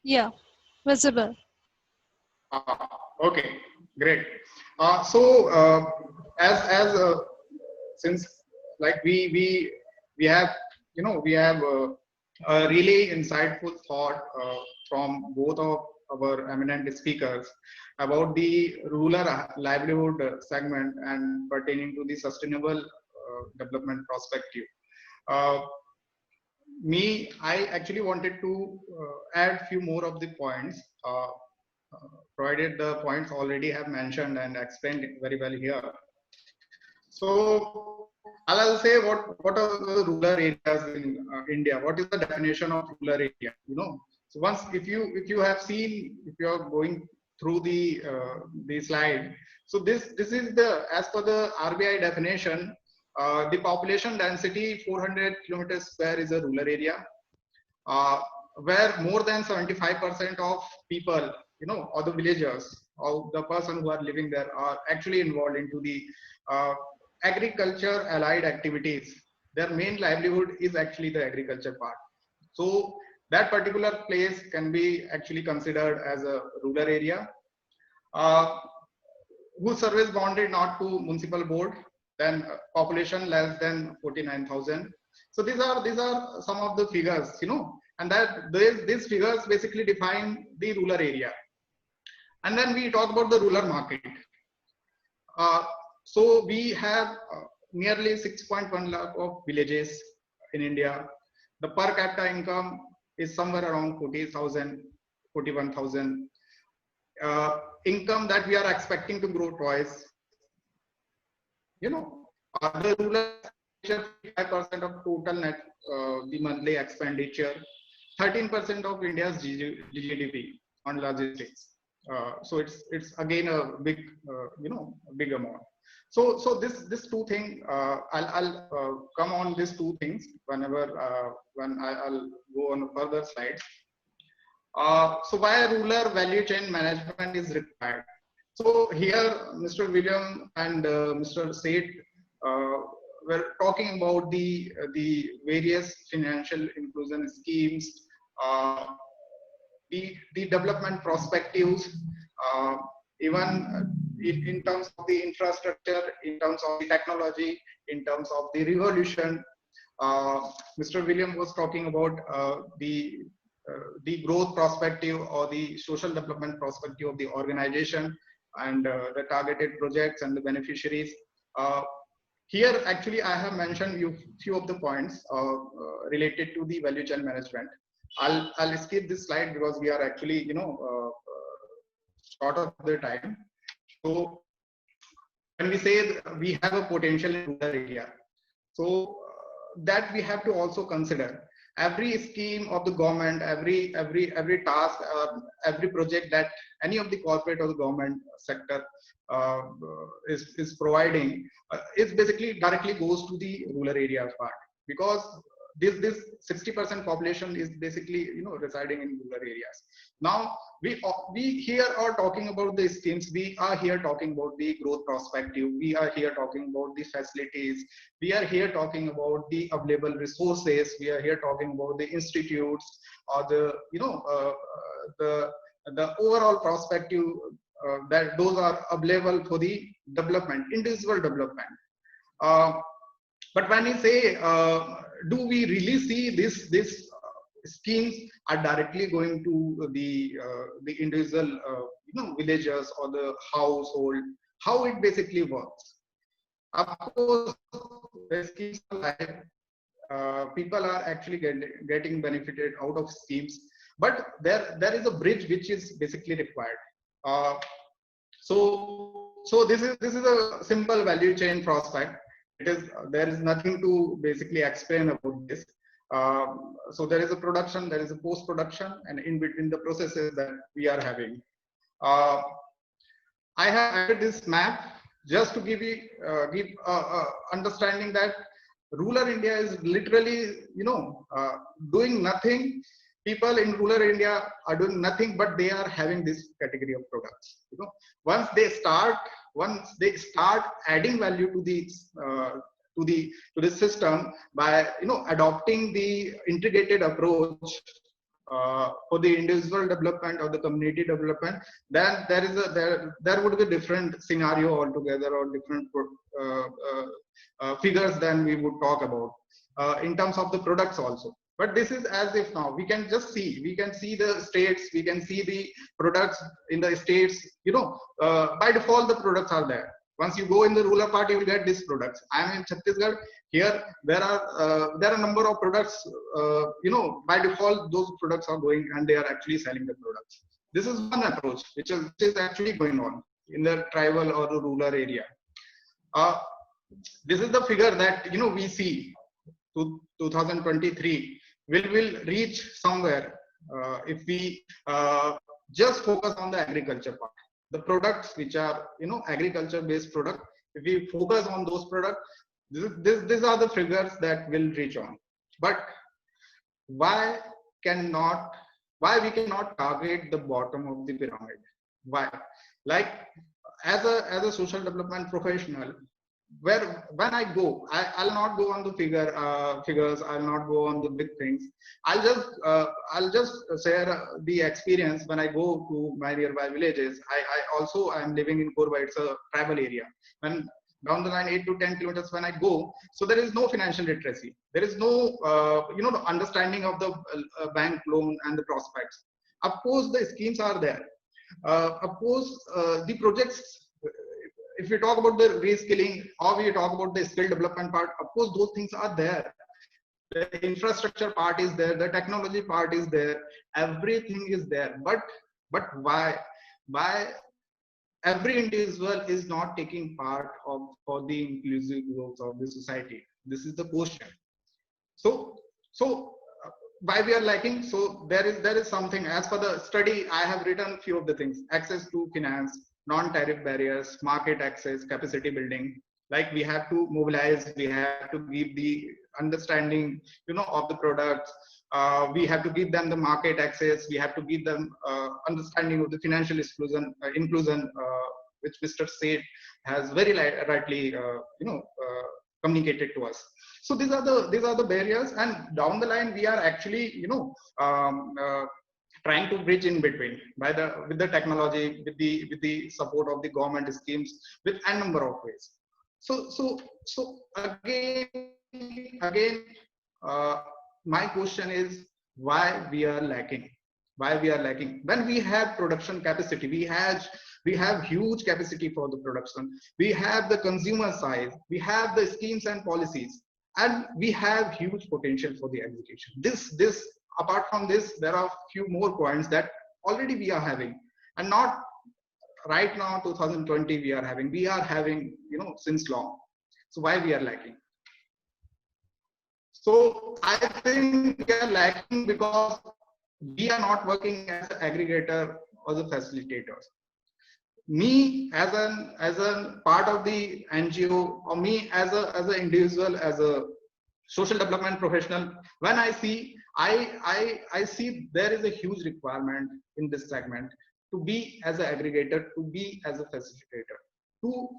Yeah, visible. Okay, great. So as since like we have we have a really insightful thought from both of our eminent speakers about the rural livelihood segment and pertaining to the sustainable development perspective. Uh, I actually wanted to add few more of the points, provided the points already have mentioned and explained very well here. So I'll say what are the rural areas in India? What is the definition of rural area? So once if you have seen, if you are going through the slide, so this is the, as per the RBI definition, the population density 400 kilometers square is a rural area, uh, where more than 75% of people, or the villagers, or the person who are living there, are actually involved into the uh, agriculture allied activities. Their main livelihood is actually the agriculture part. So that particular place can be actually considered as a rural area, uh, whose service bounded not to municipal board, then population less than 49,000. So these are some of the figures, and that these figures basically define the rural area. And then we talk about the rural market. Uh, so we have nearly 6.1 lakh of villages in India. The per capita income is somewhere around 40,000, 41,000. Income that we are expecting to grow twice. The rural expenditure, 5% of total net, the monthly expenditure, 13% of India's GDP on logistics. So it's again a big, a big amount. So this two thing, I'll come on these two things whenever when I'll go on further slides. So why rural value chain management is required? So here, Mr. William and Mr. Seth were talking about the various financial inclusion schemes, uh, the development perspectives, uh, even in terms of the infrastructure, in terms of the technology, in terms of the revolution. Mr. William was talking about the growth perspective or the social development perspective of the organization, and the targeted projects and the beneficiaries. Uh, Here, actually, I have mentioned you few of the points related to the value chain management. I'll skip this slide because we are actually short of the time. So when we say we have a potential in rural area, so that we have to also consider every scheme of the government, every task, every project that any of the corporate or the government sector is providing, is basically directly goes to the rural areas part, because this 60% population is basically residing in rural areas. Now we here are talking about the schemes, we are here talking about the growth perspective, we are here talking about the facilities, we are here talking about the available resources, we are here talking about the institutes, or the the the overall perspective, that those are available for the development, individual development. uh, but when we say, do we really see this schemes are directly going to the individual villagers or the household, how it basically works? Of course, the schemes are live. People are actually getting benefited out of schemes, but there is a bridge which is basically required. Uh, so this is a simple value chain prospect. There is nothing to basically explain about this. So there is a production, there is a post production, and in between the processes that we are having. Uh, I have added this map just to give understanding that rural India is literally doing nothing. People in rural India are doing nothing, but they are having this category of products. Once they start adding value to the system by adopting the integrated approach, for the individual development or the community development, then there would be different scenario altogether, or different figures than we would talk about in terms of the products also. But this is as if now we can just see, we can see the states, we can see the products in the states, by default the products are there. Once you go in the rural part, you will get these products. I am in Chhattisgarh. Here there are a number of products, by default those products are going and they are actually selling the products. This is one approach which is actually going on in the tribal or the rural area. This is the figure that we see to 2023 will reach somewhere if we just focus on the agriculture part. The products which are agriculture based product, if we focus on those products, these are the figures that will reach on. But why we cannot target the bottom of the pyramid? Why? Like as a social development professional, when I go, I'll not go on the figures, I'll not go on the big things. I'll just share the experience when I go to my nearby villages. I am living in Korba. It's a tribal area. When down the line 8 to 10 kilometers when I go, so there is no financial literacy. There is no the understanding of the bank loan and the prospects. Of course, the schemes are there. Of course, the projects. If we talk about the reskilling, or we talk about the skill development part, of course those things are there. The infrastructure part is there, the technology part is there, everything is there. But why every individual is not taking part for the inclusive growth of the society? This is the question. So why we are lacking? So there is something. As for the study, I have written few of the things: access to finance, non-tariff barriers, market access, capacity building. Like we have to mobilize, we have to give the understanding, of the products. We have to give them the market access. We have to give them understanding of the financial inclusion, which Mr. Seth has very rightly, communicated to us. So these are the barriers, and down the line we are actually, trying to bridge in between with the technology, with the support of the government schemes, with a number of ways. So again, my question is why we are lacking? Why we are lacking? When we have production capacity, we have huge capacity for the production. We have the consumer side, we have the schemes and policies, and we have huge potential for the execution. This apart from this, there are few more points that already we are having, and not right now 2020 we are having since long. So why we are lacking? So I think we are lacking because we are not working as an aggregator or the facilitators. Me as a part of the NGO, or me as an individual, as a social development professional, when I see there is a huge requirement in this segment to be as an aggregator, to be as a facilitator, to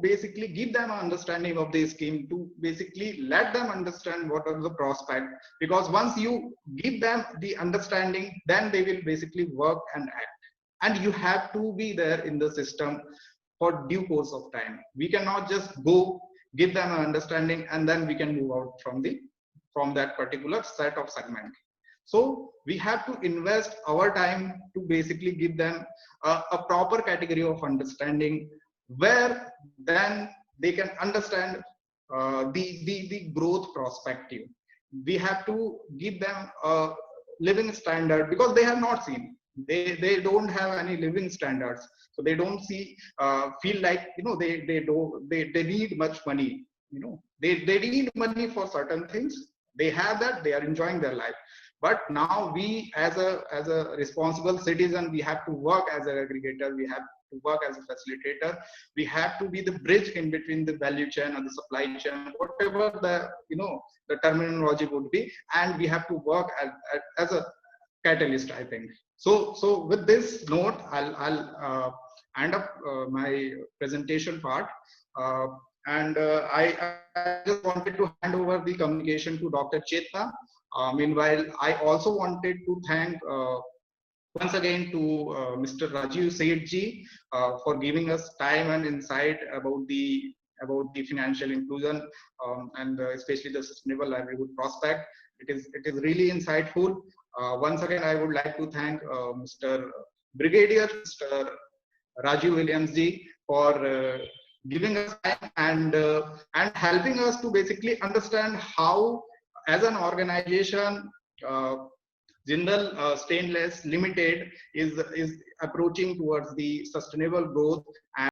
basically give them an understanding of the scheme, to basically let them understand what are the prospects. Because once you give them the understanding, then they will basically work and act. And you have to be there in the system for due course of time. We cannot just go give them an understanding and then we can move out from that particular set of segment. So we have to invest our time to basically give them a proper category of understanding, where then they can understand the growth perspective. We have to give them a living standard, because they have not seen. They don't have any living standards, so they don't feel like they need much money. They need money for certain things. They have that, they are enjoying their life. But now we as a responsible citizen, we have to work as an aggregator, we have to work as a facilitator, we have to be the bridge in between the value chain or the supply chain, whatever the terminology would be, and we have to work as a catalyst, I think. So with this note, I'll end up my presentation part, and I just wanted to hand over the communication to Dr. Chetna, Meanwhile, I also wanted to thank once again to Mr. Rajiv Sethji for giving us time and insight about the financial inclusion and especially the sustainable livelihood prospect. It is really insightful. Once again, I would like to thank Mr. Brigadier Mr. Rajiv Williams ji for giving us time and helping us to basically understand how, as an organization, Jindal Stainless Limited is approaching towards the sustainable growth